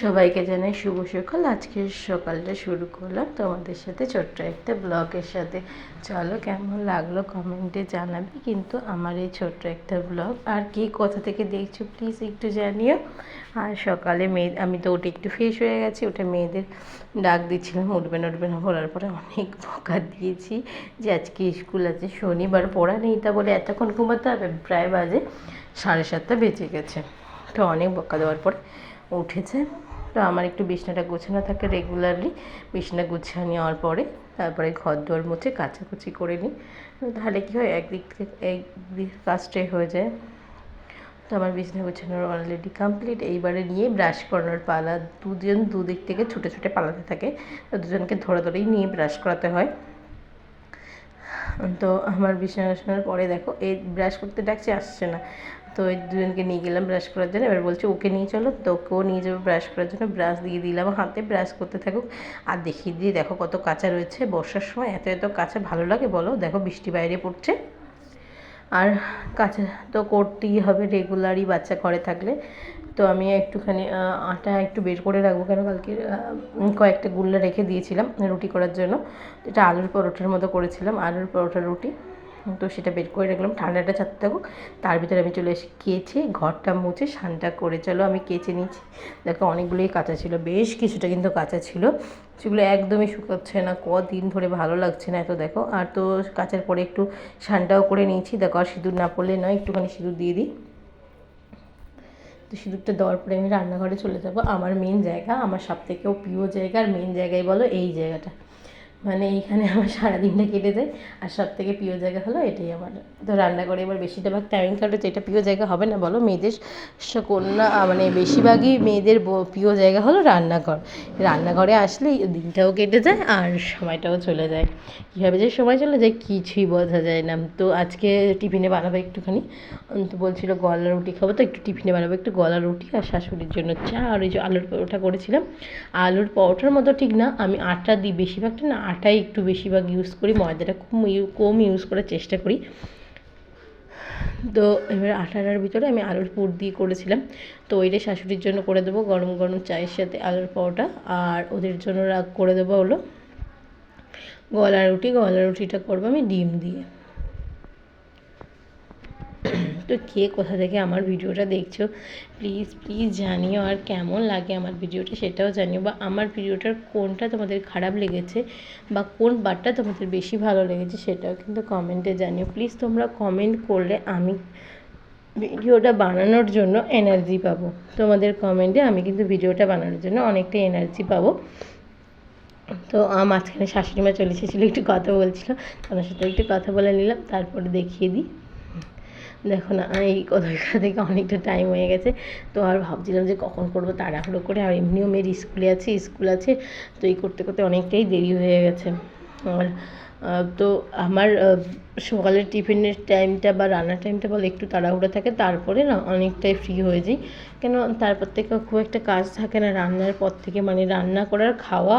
সবাইকে জানাই শুভ সকাল। আজকের সকালটা শুরু করলাম তোমাদের সাথে ছোট্ট একটা ব্লগের সাথে। চলো কেমন লাগলো কমেন্টে জানাবে কিন্তু আমার এই ছোট্ট একটা ব্লগ। আর কে কোথা থেকে দেখছো প্লিজ একটু জানিও। আর সকালে আমি তো উঠে একটু ফ্রেশ হয়ে গেছি, উঠে মেয়েদের ডাক দিচ্ছিলাম উঠবে না বলার পরে অনেক বকা দিয়েছি যে আজকে স্কুল আছে, শনিবার পড়া নেই, তা বলে এতক্ষণ ঘুমাতে হবে। প্রায় বাজে 7:30 বেজে গেছে। তো অনেক বকা দেওয়ার পরে উঠেছে। তো আমার একটু বিছনাটা গোছানো থাকে রেগুলারলি, বিছনা গুছিয়ে নেওয়ার পরে তারপরে ঘর দোর মুছে কাচাকুচি করে নিই। তাহলে কী হয়, একদিক কাজটাই হয়ে যায়। তো আমার বিছনা গোছানোর অলরেডি কমপ্লিট। এইবারে নিয়ে ব্রাশ করানোর পালা। দুদিক থেকে ছুটে ছুটে পালাতে থাকে, তো দুজনকে ধরেই নিয়ে ব্রাশ করাতে হয়। তো আমার বিছানা গোছানোর পরে দেখো এই ব্রাশ করতে ডাকছে, আসছে না। তো এই দুজনকে নিয়ে গেলাম ব্রাশ করার জন্য। এবার বলছে ওকে নিয়ে চলো, তো ওকেও নিয়ে যাবো ব্রাশ করার জন্য। ব্রাশ দিয়ে দিলাম হাতে, ব্রাশ করতে থাকুক। আর দেখিয়ে দিয়ে দেখো কত কাঁচা রয়েছে। বর্ষার সময় এত কাঁচা ভালো লাগে বলো? দেখো বৃষ্টি বাইরে পড়ছে, আর কাঁচা তো করতেই হবে রেগুলারই বাচ্চা ঘরে থাকলে। তো আমি একটুখানি আটা একটু বের করে রাখবো, কেন কালকে কয়েকটা গুল্লা রেখে দিয়েছিলাম রুটি করার জন্য। এটা আলুর পরোটার মতো করেছিলাম, আলুর পরোটা রুটি। তো সেটা বের করে রাখলাম, ঠান্ডাটা ছাড়তে থাকুক। তার ভিতরে আমি চলে এসে কেচে ঘরটা মুছে স্নানটা করে চলো আমি কেচে নিচ্ছি। দেখো অনেকগুলোই কাঁচা ছিল, বেশ কিছুটা কিন্তু কাঁচা ছিল, সেগুলো একদমই শুকাচ্ছে না, কদিন ধরে ভালো লাগছে না এত। দেখো আর তো কাচার পরে একটু স্নানটাও করে নিয়েছি। দেখো আর সিঁদুর না পড়লে নয়, একটুখানি সিঁদুর দিয়ে দিই। তো সিঁদুরটা দেওয়ার পরে আমি রান্নাঘরে চলে যাব। আমার মেন জায়গা, আমার সবথেকেও প্রিয় জায়গা, আর মেন জায়গায় বলো এই জায়গাটা, মানে এইখানে আমার সারাদিনটা কেটে যায়। আর সব থেকে প্রিয় জায়গা হলো এটাই আমার। তো রান্নাঘরে এবার বেশিরভাগ টাইম কাটাচ্ছে, এটা প্রিয় জায়গা হবে না বলো? মেয়েদের কন্যা মানে বেশিরভাগই মেয়েদের প্রিয় জায়গা হলো রান্নাঘর। রান্নাঘরে আসলেই দিনটাও কেটে যায় আর সময়টাও চলে যায়। কীভাবে যে সময় চলে যায় কিছুই বোঝা যায় না। তো আজকে টিফিনে বানাবো একটুখানি, তো বলছিল গলা রুটি খাবো, তো একটু টিফিনে বানাবো একটু গলা রুটি, আর শাশুড়ির জন্য চা। আর ওই যে আলুর পরোটা করেছিলাম, আলুর পরোটার মতো ঠিক না, আমি আটা দিই বেশিরভাগটা না, আটাই একটু বেশিরভাগ ইউজ করি, ময়দাটা কম ইউজ করার চেষ্টা করি। তো এবার আটাটার ভিতরে আমি আলুর পুর দিয়ে করেছিলাম। তো ওইটা শাশুড়ির জন্য করে দেবো গরম গরম চায়ের সাথে আলুর পরোটা। আর ওদের জন্য করে দেবো হলো গলা রুটিটা করবো আমি ডিম দিয়ে। তো কে কোথা থেকে আমার ভিডিওটা দেখছো প্লিজ জানিও, আর কেমন লাগে আমার ভিডিওটা সেটাও জানিও, বা আমার ভিডিওটার কোনটা তোমাদের খারাপ লেগেছে বা কোন পার্টটা তোমাদের বেশি ভালো লেগেছে সেটাও কিন্তু কমেন্টে জানিও প্লিজ। তোমরা কমেন্ট করলে আমি ভিডিওটা বানানোর জন্য এনার্জি পাবো। তোমাদের কমেন্টে আমি কিন্তু ভিডিওটা বানানোর জন্য অনেকটা এনার্জি পাবো। তো মাঝখানে শাশুড়ি মা চলে এসেছিলো, একটু কথা বলছিলো, ওনার সাথে একটু কথা বলে নিলাম, তারপরে দেখিয়ে দিই। দেখো না এই কথা থেকে অনেকটা টাইম হয়ে গেছে। তো আর ভাবছিলাম যে কখন করবো তাড়াহুড়ো করে, আর এমনিও মেয়ের স্কুল আছে, তো এই করতে করতে অনেকটাই দেরি হয়ে গেছে। আর তো আমার সকালের টিফিনের টাইমটা বা রান্নার টাইমটা বলে একটু তাড়াহুড়ো থাকে, তারপরে না অনেকটাই ফ্রি হয়ে যাই। কেন তারপর থেকে খুব একটা কাজ থাকে না রান্নার পর থেকে, মানে রান্না করার খাওয়া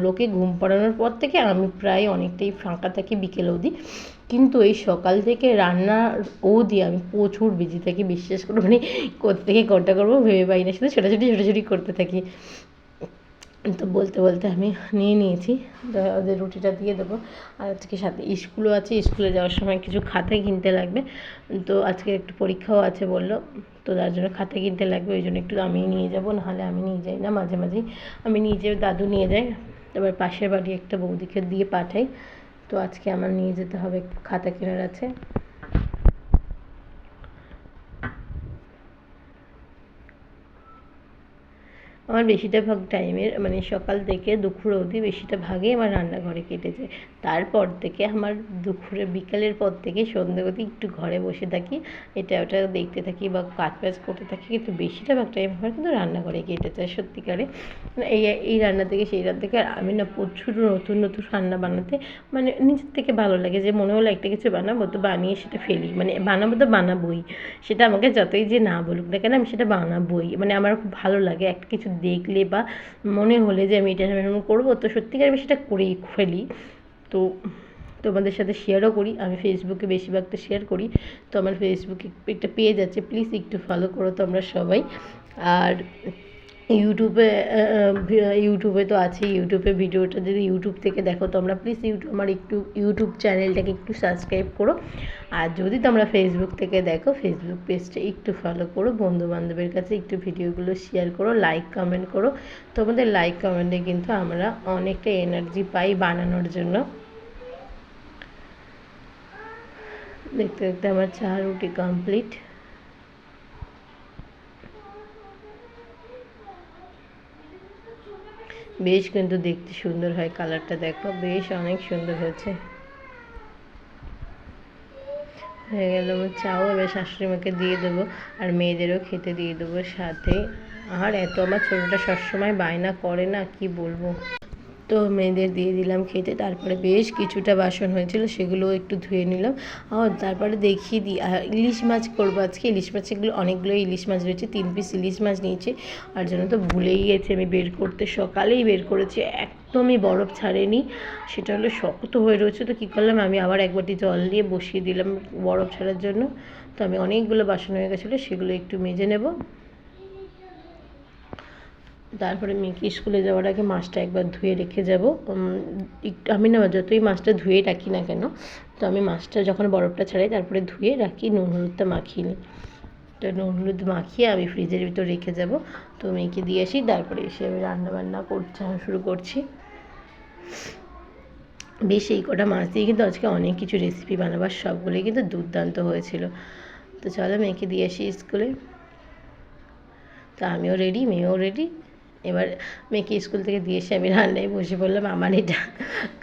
লোকে ঘুম পাড়ানোর পর থেকে আমি প্রায় অনেকটাই ফাঁকা থাকি বিকেল অবধি। কিন্তু এই সকাল থেকে রান্না অবধি আমি প্রচুর বিজি থাকি, বিশ্বাস করো, মানে কোথা থেকে কোনটা করবো ভেবে পাই না, শুধু ছোটাছুটি করতে থাকি। তো বলতে আমি নিয়েছি, ওদের রুটিটা দিয়ে দেবো। আর আজকে সাথে স্কুলও আছে, স্কুলে যাওয়ার সময় কিছু খাতা কিনতে লাগবে। তো আজকে একটু পরীক্ষাও আছে বললো, তো তার জন্য খাতা কিনতে লাগবে, ওই জন্য একটু আমি নিয়ে যাবো, নাহলে আমি নিয়ে যাই না, মাঝে মাঝেই আমি নিজেও দাদু নিয়ে যাই, এবার পাশের বাড়ি একটা বৌদিকে দিয়ে পাঠাই। তো আজকে আমার নিয়ে যেতে হবে, একটু খাতা কেনার আছে। আমার বেশিটা ভাগ টাইমের মানে সকাল থেকে দুপুর অবধি বেশিটা ভাগই আমার রান্নাঘরে কেটেছে। তারপর থেকে আমার দুপুরে বিকালের পর থেকে সন্ধ্যে অবধি একটু ঘরে বসে থাকি, এটা ওটা দেখতে থাকি বা কাজ করতে থাকি, কিন্তু বেশিটা ভাগ টাইম আমার কিন্তু রান্নাঘরে কেটেছে সত্যিকারে। এই রান্না থেকে সেই রান্না থেকে, আর আমি না প্রচুর নতুন রান্না বানাতে মানে নিজের থেকে ভালো লাগে, যে মনে হলো একটা কিছু বানাবো তো বানিয়ে সেটা ফেলি, মানে বানাবো তো বানাবোই, সেটা আমাকে যতই যে না বলুক না কেন আমি সেটা বানাবোই। মানে আমার খুব ভালো লাগে একটা কিছু দেখলে বা মনে হলে যে আমি এটা এরকম করবো, তো সত্যিকার আমি সেটা করেই ফেলি। তো তোমাদের সাথে শেয়ারও করি, আমি ফেসবুকে বেশিরভাগটা শেয়ার করি। তো আমার ফেসবুকে একটা পেজ আছে, প্লিজ একটু ফলো করো তোমরা সবাই। আর ইউটিউবে তো আছে, ইউটিউবে ভিডিওটা যদি ইউটিউব থেকে দেখো তোমরা প্লিজ আমার একটু ইউটিউব চ্যানেলটাকে একটু সাবস্ক্রাইব করো। আর যদি তোমরা ফেসবুক থেকে দেখো ফেসবুক পেজটা একটু ফলো করো, বন্ধু বান্ধবের কাছে একটু ভিডিওগুলো শেয়ার করো, লাইক কমেন্ট করো। তোমাদের লাইক কমেন্টে কিন্তু আমরা অনেকটা এনার্জি পাই বানানোর জন্য। দেখতে দেখতে আমার চা রুটি কমপ্লিট। বেশ কিন্তু দেখতে সুন্দর হয়, কালারটা দেখো বেশ অনেক সুন্দর হয়েছে। হয়ে গেল আমার চাও, এবার শাশুড়ি মাকে দিয়ে দেবো আর মেয়েদেরও খেতে দিয়ে দেবো সাথে। আর এত আমার ছোটোটা সবসময় বায়না করে না, কি বলবো। তো মেয়েদের দিয়ে দিলাম খেতে। তারপরে বেশ কিছুটা বাসন হয়েছিল, সেগুলো একটু ধুয়ে নিলাম। আর তারপরে দেখিয়ে দিই ইলিশ মাছ করবো আজকে। ইলিশ মাছ এগুলো অনেকগুলো ইলিশ মাছ রয়েছে, 3 পিস ইলিশ মাছ নিয়েছি। আর জন্য তো ভুলেই গেছি আমি বের করতে, সকালেই বের করেছি, একদমই বরফ ছাড়েনি, সেটা হলো শক্ত হয়ে রয়েছে। তো কী করলাম, আমি আবার এক বাটি জল দিয়ে বসিয়ে দিলাম বরফ ছাড়ার জন্য। তো আমি অনেকগুলো বাসন হয়ে গেছিলো, সেগুলো একটু মেজে নেব। তারপরে মেয়েকে স্কুলে যাওয়ার আগে মাছটা একবার ধুয়ে রেখে যাব। আমি না যতই মাছটা ধুয়ে রাখি না কেন, তো আমি মাছটা যখন বরফটা ছাড়াই তারপরে ধুয়ে রাখি, নুন হলুদটা মাখিয়ে নিই। তো নুন হলুদ মাখিয়ে আমি ফ্রিজের ভিতর রেখে যাব। তো মেয়েকে দিয়ে আসি, তারপরে এসে আমি রান্নাবান্না শুরু করছি। বেশ এই কটা মাছ দিয়ে কিন্তু আজকে অনেক কিছু রেসিপি বানাবার, সবগুলোই কিন্তু দুর্দান্ত হয়েছিল। তো চলো মেয়েকে দিয়ে আসি স্কুলে। তো আমিও রেডি, মেয়েও রেডি। এবার মেয়েকে স্কুল থেকে দিয়ে এসে আমি রান্নায় বসে পড়লাম। আমার এটা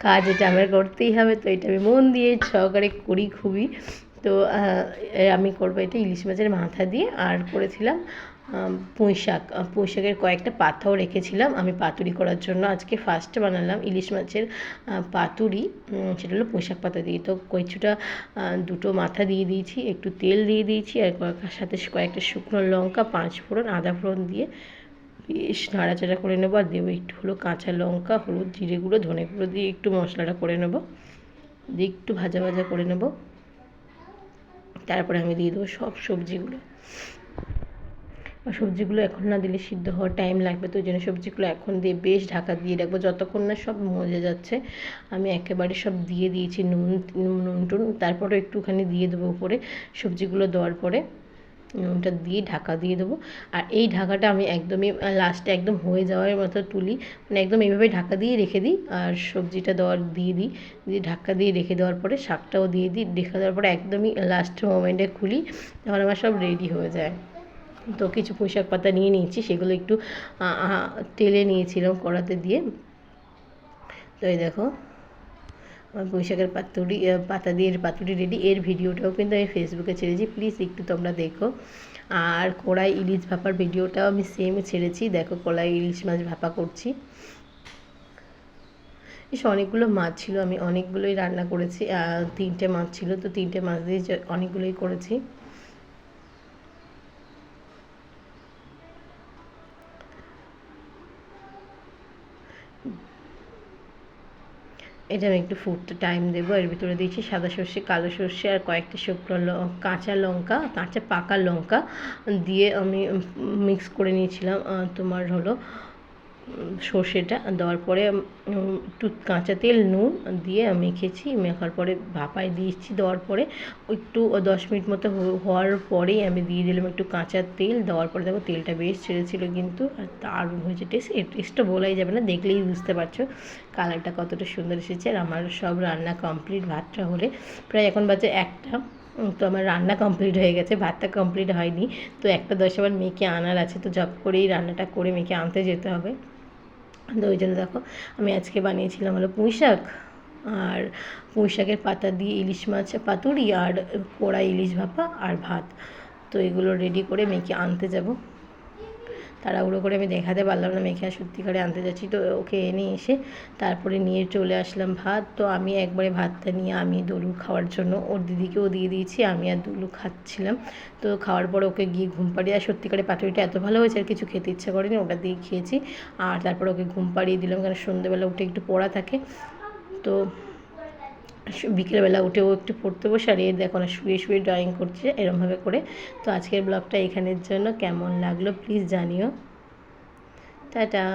কাজ, এটা আমার করতেই হবে। তো এটা আমি মন দিয়ে সহকারে করি খুবই। তো আমি করবো এটা ইলিশ মাছের মাথা দিয়ে। আর করেছিলাম পুঁই শাকের কয়েকটা পাতাও রেখেছিলাম আমি পাতুরি করার জন্য। আজকে ফার্স্ট বানালাম ইলিশ মাছের পাতুরি, সেটা হলো পুঁই শাক পাতা দিয়ে। তো দুটো মাথা দিয়ে দিয়েছি, একটু তেল দিয়ে দিয়েছি, আর সাথে কয়েকটা শুকনো লঙ্কা, 5 ফোড়ন, আদা ফোড়ন দিয়ে বেশ নাড়াচাড়া করে নেবো। আর দেবো একটু হলো কাঁচা লঙ্কা, হলুদ, জিরে গুঁড়ো, ধনে গুঁড়ো দিয়ে একটু মশলাটা করে নেবো, দিয়ে একটু ভাজা ভাজা করে নেব। তারপরে আমি দিয়ে দেবো সব সবজিগুলো। সবজিগুলো এখন না দিলে সিদ্ধ হওয়ার টাইম লাগবে, তো ওই জন্য সবজিগুলো এখন দিয়ে বেশ ঢাকা দিয়ে রাখবো যতক্ষণ না সব মজে যাচ্ছে। আমি একেবারে সব দিয়ে দিয়েছি নুন টুন, তারপরে একটুখানি দিয়ে দেবো উপরে সবজিগুলো দেওয়ার পরে নুনটা দিয়ে ঢাকা দিয়ে দেবো। আর এই ঢাকাটা আমি একদমই লাস্টে একদম হয়ে যাওয়ার মতো তুলি, মানে একদম এইভাবে ঢাকা দিয়ে রেখে দিই। আর সবজিটা দিয়ে দিই, ঢাকা দিয়ে রেখে দেওয়ার পরে শাকটাও দিয়ে দিই, রেখে দেওয়ার পরে একদমই লাস্ট মোমেন্টে খুলি, তখন আমার সব রেডি হয়ে যায়। তো কিছু পুঁই শাক পাতা নিয়ে নিয়েছি, সেগুলো একটু তেলে নিয়েছিলাম কড়াতে দিয়ে। তো এই দেখো আমার পুঁই শাকের পাতা দিয়ে পাতুরি রেডি। এর ভিডিওটাও কিন্তু আমি ফেসবুকে ছেড়েছি, প্লিজ একটু তোমরা দেখো। আর কড়াই ইলিশ ভাপার ভিডিওটাও আমি সেম ছেড়েছি, দেখো কড়াই ইলিশ মাছ ভাপা করছি। অনেকগুলো মাছ ছিল, আমি অনেকগুলোই রান্না করেছি। 3টে মাছ ছিল, তো 3টে মাছ দিয়ে অনেকগুলোই করেছি। এটা আমি একটু ফুটতে টাইম দেবো। এর ভিতরে দিয়েছি সাদা সর্ষে, কালো সর্ষে আর কয়েকটা শুকনো কাঁচা লঙ্কা, কাঁচা পাকা লঙ্কা দিয়ে আমি মিক্স করে নিয়েছিলাম। তোমার হলো সর্ষেটা দেওয়ার পরে একটু কাঁচা তেল, নুন দিয়ে মেখেছি, মেখার পরে ভাপায় দিয়েছি। দেওয়ার পরে একটু 10 মিনিট মতো হওয়ার পরেই আমি দিয়ে দিলাম একটু কাঁচা তেল। দেওয়ার পরে দেখো তেলটা বেশ ছেড়েছিল কিন্তু, আর দারুণ হয়েছে টেস্ট। এই টেস্টটা বলাই যাবে না, দেখলেই বুঝতে পারছো কালারটা কতটা সুন্দর এসেছে। আর আমার সব রান্না কমপ্লিট। ভাতটা হলে প্রায় এখন বাজে 1টা, তো আমার রান্না কমপ্লিট হয়ে গেছে, ভাতটা কমপ্লিট হয়নি। তো 1টা 10 আমার মেয়েকে আনার আছে, তো জব করেই রান্নাটা করে মেয়েকে আনতে যেতে হবে। তো ওই জন্য দেখো আমি আজকে বানিয়েছিলাম হলো পুঁই শাক, আর পুঁই শাকের পাতা দিয়ে ইলিশ মাছ পাতুরি, আর কড়াই ইলিশ ভাপা আর ভাত। তো এগুলো রেডি করে মেয়েকে আনতে যাব। তাড়াহুড়ো করে আমি দেখাতে পারলাম না মেয়েকে সত্যিকারে আনতে যাচ্ছি। তো ওকে এনে এসে তারপরে নিয়ে চলে আসলাম ভাত। তো আমি একবারে ভাতটা নিয়ে আমি দোলু খাওয়ার জন্য ওর দিদিকেও দিয়ে দিয়েছি, আমি আর দোলু খাচ্ছিলাম। তো খাওয়ার পরে ওকে গিয়ে ঘুম পাড়িয়ে, আর সত্যিকারে পাতুরিটা এত ভালো হয়েছে আর কিছু খেতে ইচ্ছা করেনি, ওটা দিয়ে খেয়েছি। আর তারপরে ওকে ঘুম পাড়িয়ে দিলাম, কারণ সন্ধ্যেবেলা উঠে একটু পড়া থাকে। তো বিকেলবেলা উঠেও একটু পড়তে বসে, আর দেখো না শুয়ে শুয়ে ড্রয়িং করছে এরমভাবে করে। তো আজকের ব্লগটা এখানের জন্য কেমন লাগলো প্লিজ জানিও। টাটা।